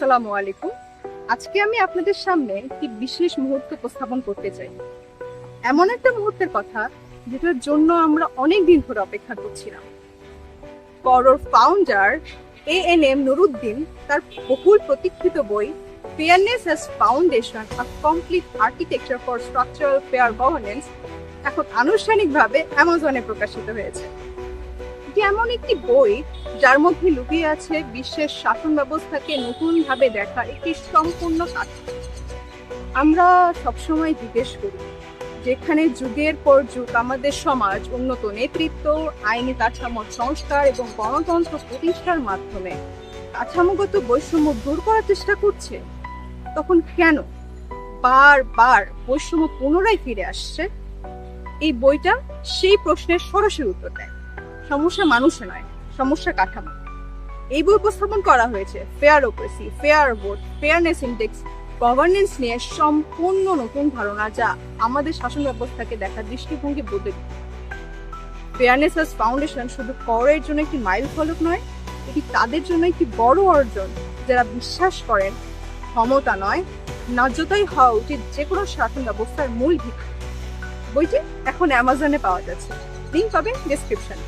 আসসালামু আলাইকুম। আজকে আমি আপনাদের সামনে একটি বিশেষ মুহূর্ত উপস্থাপন করতে চাই। এমন একটা মুহূর্তের কথা যেটার জন্য আমরা অনেক দিন ধরে অপেক্ষা করছিলাম। করোর ফাউন্ডার এএনএম নুরুদ্দিন তার বহুল প্রতীক্ষিত বই fairness as foundation of complete architecture for structural fair governance এখন আনুষ্ঠানিকভাবে অ্যামাজনে প্রকাশিত হয়েছে। এটি এমন একটি বই যার মধ্যে লুকিয়ে আছে বিশ্বের শাসন ব্যবস্থাকে নতুনভাবে দেখার একটি সম্পূর্ণ কাঠামো। আমরা সবসময় জিজ্ঞেস করি, যেখানে যুগের পর যুগ আমাদের সমাজ উন্নত নেতৃত্ব, আইনি কাঠামোর সংস্কার এবং গণতন্ত্র প্রতিষ্ঠার মাধ্যমে কাঠামোগত বৈষম্য দূর করার চেষ্টা করছে, তখন কেন বারবার বৈষম্য পুনরায় ফিরে আসছে? এই বইটা সেই প্রশ্নের সরাসরি উত্তর দেয়। সমস্যা মানুষে নয়, সমস্যা কাঠামো। এই বই উপস্থাপন করা হয়েছে fairocracy, fair vote, fairness index, governance নিয়ে সম্পূর্ণ নতুন ধারণা, যা আমাদের শাসন ব্যবস্থাকে দেখার দৃষ্টিভঙ্গি বদলে দিবে। ফেয়ারনেস অ্যাজ ফাউন্ডেশন শুধু করের জন্য একটি মাইল ফলক নয়, এটি তাদের জন্য একটি বড় অর্জন যারা বিশ্বাস করেন ক্ষমতা নয়, ন্যায্যতাই হওয়া উচিত যে কোনো শাসন ব্যবস্থার মূল ভিত্তি। বইটি এখন অ্যামাজনে পাওয়া যাচ্ছে, লিঙ্ক পাবেন ডেসক্রিপশনে।